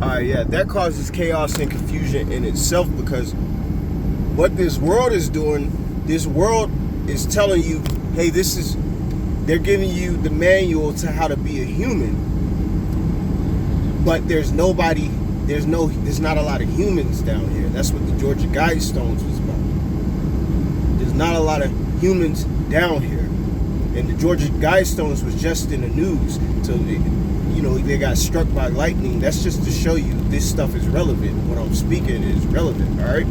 Yeah, that causes chaos and confusion in itself, because what this world is doing, this world is telling you, hey, they're giving you the manual to how to be a human, but there's not a lot of humans down here. That's what the Georgia Guidestones was about. There's not a lot of humans down here. And the Georgia Guidestones was just in the news. So, they got struck by lightning. That's just to show you this stuff is relevant. What I'm speaking is relevant, all right?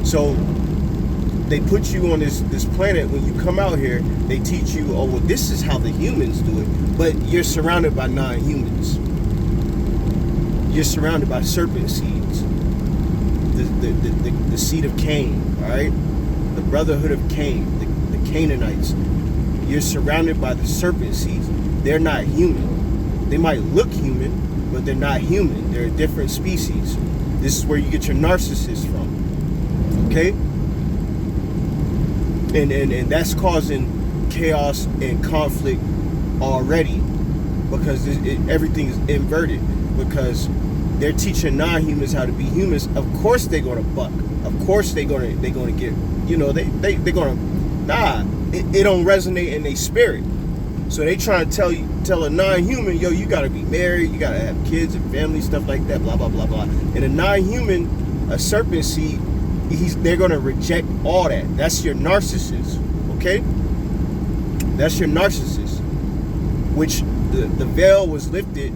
So, they put you on this planet. When you come out here, they teach you, oh, well, this is how the humans do it. But you're surrounded by non-humans. You're surrounded by serpent seeds. The seed of Cain, all right? The brotherhood of Cain, the Canaanites. You're surrounded by the serpent seeds. They're not human. They might look human, but they're not human. They're a different species. This is where you get your narcissist from. Okay? And that's causing chaos and conflict already, because everything is inverted, because they're teaching non-humans how to be humans. Of course they're gonna buck. Of course they're gonna get, they're gonna, it don't resonate in their spirit. So they trying to tell a non-human, yo, you gotta be married, you gotta have kids and family, stuff like that, blah, blah, blah, blah. And a non-human, a serpent seed, they're gonna reject all that. That's your narcissist, okay? That's your narcissist, which the veil was lifted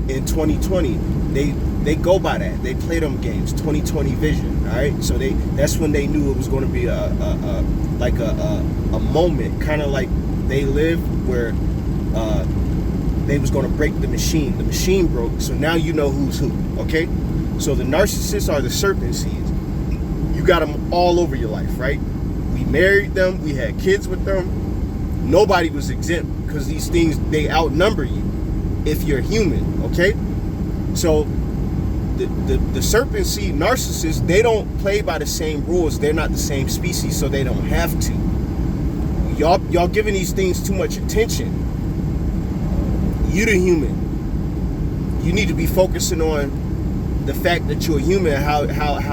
in 2020. They go by that. They play them games, 2020 vision, all right? So that's when they knew it was going to be a moment, kind of like they lived, where they was going to break the machine. The machine broke, so now you know who's who, okay? So the narcissists are the serpent seeds. You got them all over your life, right? We married them. We had kids with them. Nobody was exempt, because these things, they outnumber you if you're human, okay? So the serpent seed narcissists, they don't play by the same rules. They're not the same species, so they don't have to. Y'all giving these things too much attention. You the human. You need to be focusing on the fact that you're human, how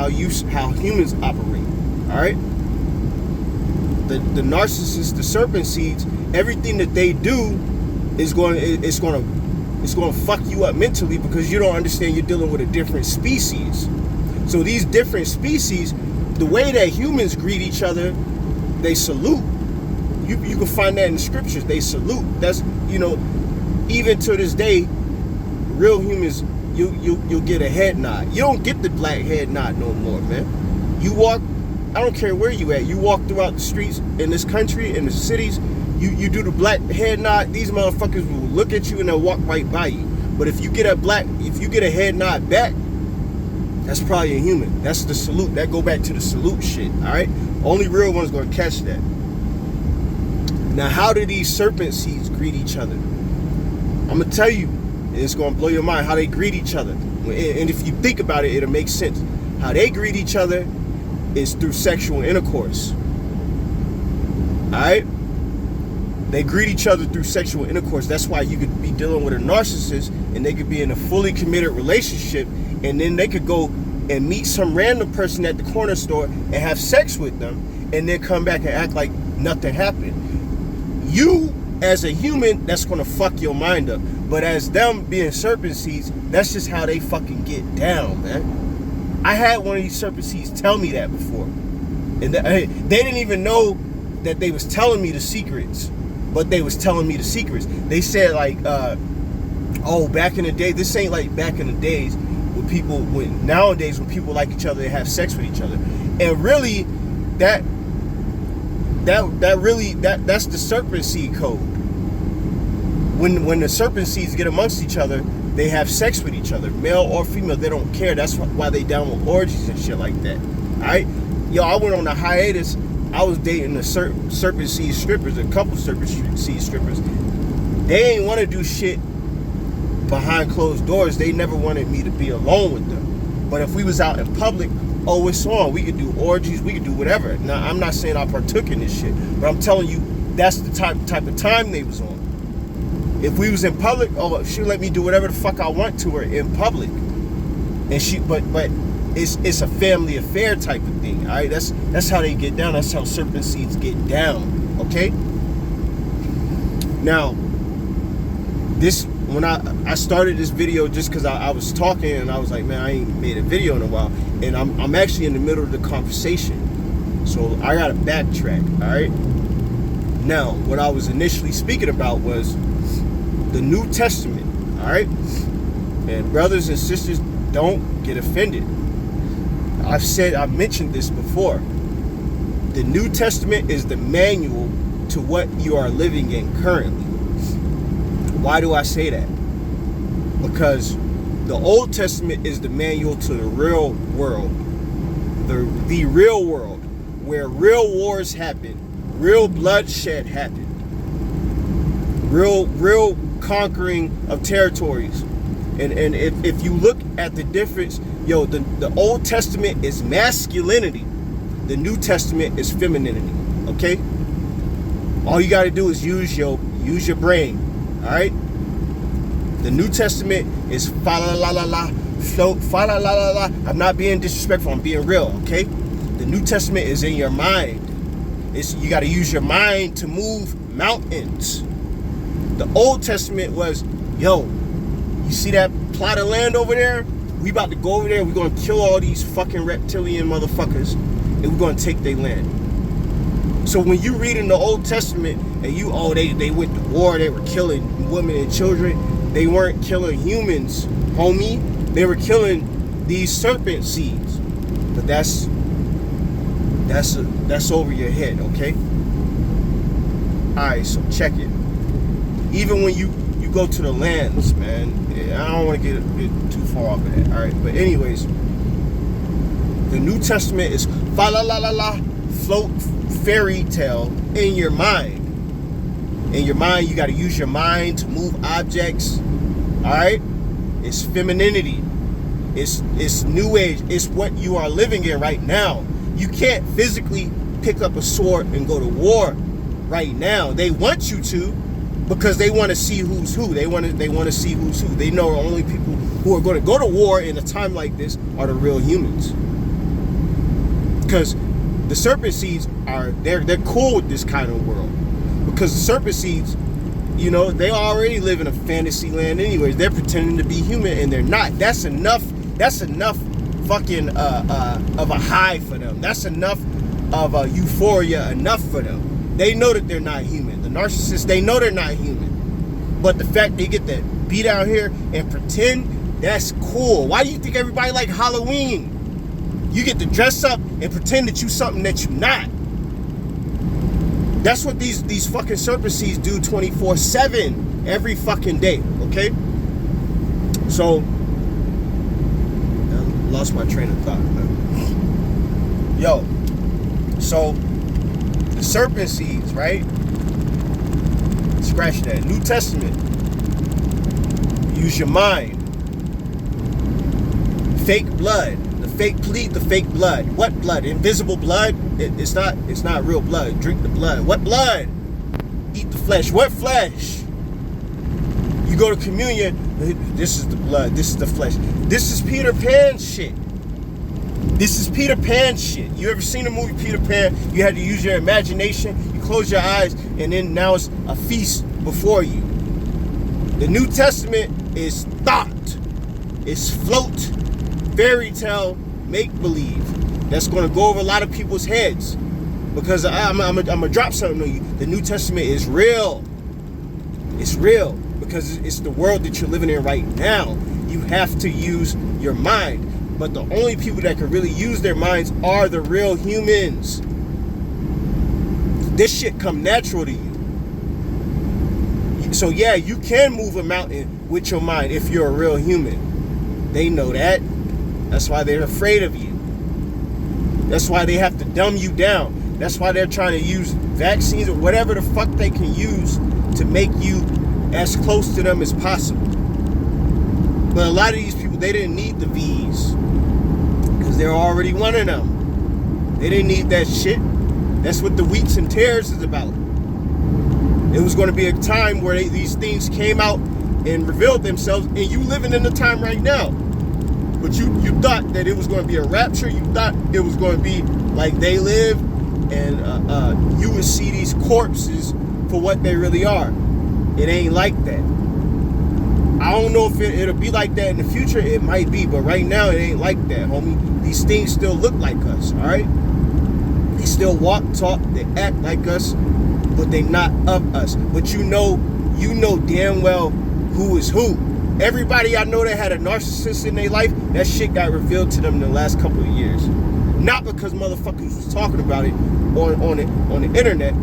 humans operate. All right? The narcissists, the serpent seeds, everything that they do is going to fuck you up mentally, because you don't understand you're dealing with a different species. So these different species, the way that humans greet each other, they salute. You can find that in the scriptures. They salute. That's, even to this day, real humans, you'll get a head nod. You don't get the black head nod no more, man. You walk, I don't care where you at, you walk throughout the streets in this country, in the cities, you do the black head nod, these motherfuckers will look at you and they'll walk right by you. But if you get a head nod back, that's probably a human. That's the salute. That go back to the salute shit, all right? Only real one's gonna catch that. Now, how do these serpent seeds greet each other? I'm gonna tell you, and it's gonna blow your mind how they greet each other. And if you think about it, it'll make sense. How they greet each other is through sexual intercourse. Alright? They greet each other through sexual intercourse. That's why you could be dealing with a narcissist and they could be in a fully committed relationship, and then they could go and meet some random person at the corner store and have sex with them, and then come back and act like nothing happened. You, as a human, that's gonna fuck your mind up. But as them being serpent seeds, that's just how they fucking get down, man. I had one of these serpent seeds tell me that before. And they didn't even know that they was telling me the secrets. But they was telling me the secrets. They said like, oh, back in the day, this ain't like back in the days nowadays when people like each other, they have sex with each other. And really, that's the serpent seed code. When the serpent seeds get amongst each other, they have sex with each other, male or female. They don't care. That's why they down with orgies and shit like that. All right, yo, I went on a hiatus. I was dating a serpent seed strippers, a couple serpent seed strippers. They ain't want to do shit behind closed doors. They never wanted me to be alone with them. But if we was out in public, oh, it's on. We could do orgies. We could do whatever. Now, I'm not saying I partook in this shit, but I'm telling you, that's the type of time they was on. If we was in public, oh, she'll let me do whatever the fuck I want to her in public. And but it's a family affair type of thing. All right, that's how they get down. That's how serpent seeds get down. Okay. Now, when I started this video just because I was talking and I was like, man, I ain't made a video in a while, and I'm actually in the middle of the conversation, so I gotta backtrack. All right. Now, what I was initially speaking about was the New Testament. All right, and brothers and sisters, don't get offended. I've mentioned this before. The New Testament is the manual to what you are living in currently. Why do I say that? Because the Old Testament is the manual to the real world. The real world, where real wars happen, real bloodshed happen, real conquering of territories. And if you look at the difference, the Old Testament is masculinity. The New Testament is femininity. Okay? All you got to do is use your brain. All right? The New Testament is fa la la la la, float, fa la la la la. I'm not being disrespectful. I'm being real. Okay? The New Testament is in your mind. You got to use your mind to move mountains. The Old Testament was, you see that plot of land over there? We about to go over there. We're going to kill all these fucking reptilian motherfuckers, and we're going to take their land. So when you read in the Old Testament and they went to war, they were killing women and children. They weren't killing humans, homie. They were killing these serpent seeds. But that's over your head, okay? Alright, so check it. Even when you go to the lands, man, I don't want to get too far off of that, alright? But anyways, the New Testament is fa la la la la, float fairy tale in your mind. In your mind, you got to use your mind to move objects. All right, it's femininity. It's new age. It's what you are living in right now. You can't physically pick up a sword and go to war right now. They want you to, because they want to see who's who. They want to see who's who. They know the only people who are going to go to war in a time like this are the real humans. Because the serpent seeds they're cool with this kind of world, because the serpent seeds, they already live in a fantasy land anyways. They're pretending to be human and they're not. That's enough fucking of a high for them. That's enough of a euphoria enough for them. They know that they're not human. The narcissists, they know they're not human, but the fact they get to be down here and pretend, that's cool. Why do you think everybody like Halloween? You get to dress up and pretend that you something that you're not. That's what these fucking serpent seeds do 24/7 every fucking day, okay? So, I lost my train of thought, man. So the serpent seeds, right? Scratch that. New Testament. Use your mind. Fake blood. The fake blood. What blood? Invisible blood? It's not real blood. Drink the blood. What blood? Eat the flesh. What flesh? You go to communion, this is the blood, this is the flesh. This is Peter Pan shit. This is Peter Pan shit. You ever seen the movie Peter Pan? You had to use your imagination, you close your eyes, and then now it's a feast before you. The New Testament is thought. It's float, fairy tale, make-believe. That's going to go over a lot of people's heads. Because I'm going to drop something on you. The New Testament is real. It's real. Because it's the world that you're living in right now. You have to use your mind. But the only people that can really use their minds are the real humans. This shit come natural to you. So yeah, you can move a mountain with your mind if you're a real human. They know that. That's why they're afraid of you. That's why they have to dumb you down. That's why they're trying to use vaccines or whatever the fuck they can use to make you as close to them as possible. But a lot of these people, they didn't need the V's because they're already one of them. They didn't need that shit. That's what the wheats and tares is about. It was going to be a time where these things came out and revealed themselves, and you living in the time right now. But you thought that it was going to be a rapture. You thought it was going to be like they live, and you would see these corpses for what they really are. It ain't like that. I don't know if it'll be like that in the future. It might be, but right now it ain't like that, homie. These things still look like us, all right? They still walk, talk, they act like us, but they not of us. But you know damn well who is who. Everybody I know that had a narcissist in their life, that shit got revealed to them in the last couple of years. Not because motherfuckers was talking about it on the internet,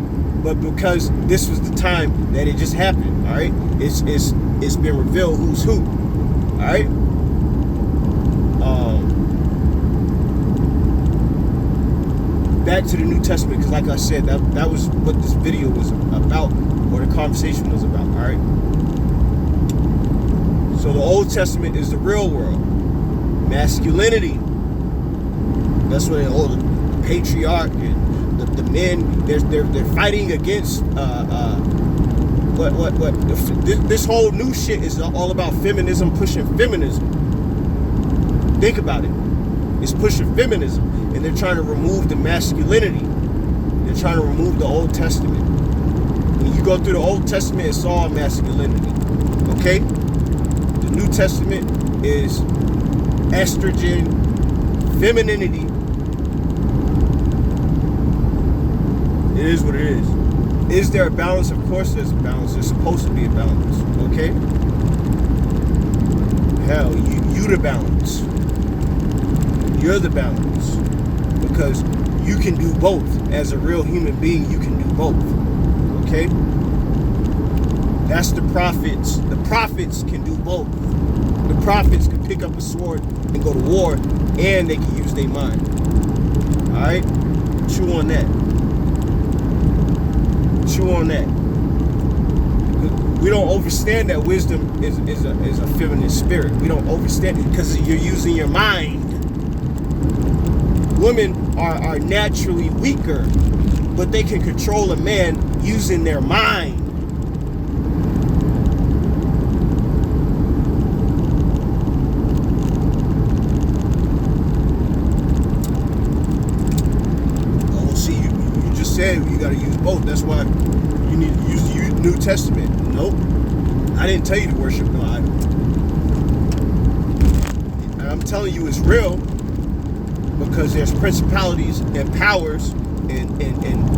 but because this was the time that it just happened. All right, it's been revealed who's who. All right. Back to the New Testament, because like I said, that was what this video was about, or the conversation was about. All right. So the Old Testament is the real world, masculinity. That's what the patriarch and the men, they're fighting against this whole new shit is all about feminism, pushing feminism. Think about it. It's pushing feminism, and they're trying to remove the masculinity. They're trying to remove the Old Testament. When you go through the Old Testament, it's all masculinity. Okay? The New Testament is estrogen, femininity. It is what it is. Is there a balance? Of course there's a balance. There's supposed to be a balance. Okay? Hell, you the balance. You're the balance. Because you can do both. As a real human being, you can do both. Okay? That's the prophets. The prophets can do both. The prophets can pick up a sword and go to war, and they can use their mind. Alright? Chew on that. Chew on that. We don't understand that wisdom is a feminine spirit. We don't understand it because you're using your mind. Women are naturally weaker, but they can control a man using their mind. Oh, see, you just said you got to use both. That's why you need to use the New Testament. Nope. I didn't tell you to worship God. And I'm telling you it's real because there's principalities and powers and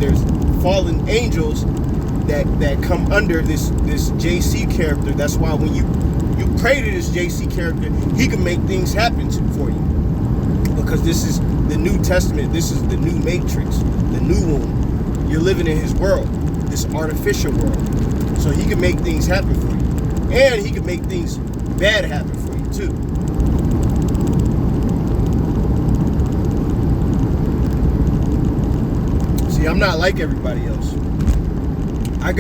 there's fallen angels that come under this JC character. That's why when you pray to this JC character, he can make things happen for you. Because this is the New Testament. This is the new matrix, the new womb. You're living in his world, this artificial world. So he can make things happen for you. And he can make things bad happen for you too. See, I'm not like everybody else. I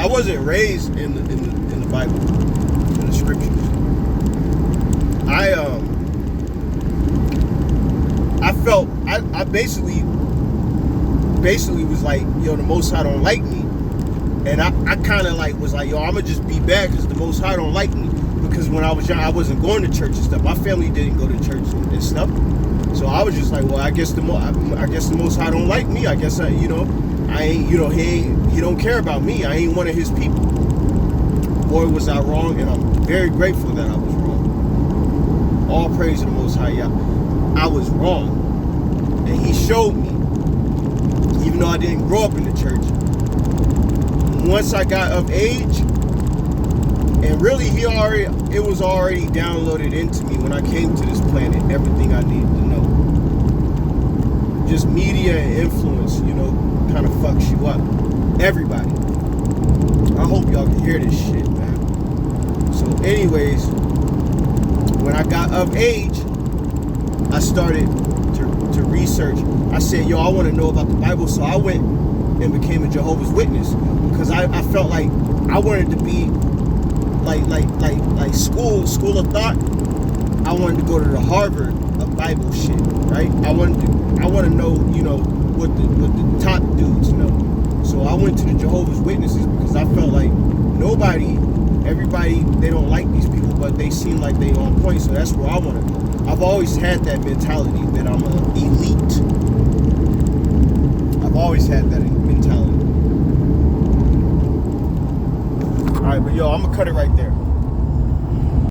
wasn't raised in the Bible, in the scriptures. I basically was like, yo, the Most High don't like me. And I kind of like was like, yo, I'm gonna just be bad because the Most High don't like me. Because when I was young, I wasn't going to church and stuff. My family didn't go to church and stuff. So I was just like, well, I guess the Most High don't like me. I guess he don't care about me. I ain't one of his people. Boy, was I wrong, and I'm very grateful that I was wrong. All praise to the Most High, yeah. I was wrong, and he showed me. Even though I didn't grow up in the church, once I got of age, and really it was already downloaded into me when I came to this planet, everything I needed to know. Just media and influence, kind of fucks you up. Everybody. I hope y'all can hear this shit, man. So anyways, when I got of age, I started to research. I said, yo, I want to know about the Bible. So I went and became a Jehovah's Witness because I felt like I wanted to be like school of thought. I wanted to go to the Harvard of Bible shit, right? I want to know, what the top dudes know. So I went to the Jehovah's Witnesses because I felt like everybody, they don't like these people, but they seem like they on point. So that's where I want to go. I've always had that mentality that I'm an elite. I've always had that mentality. All right, but yo, I'm gonna cut it right there.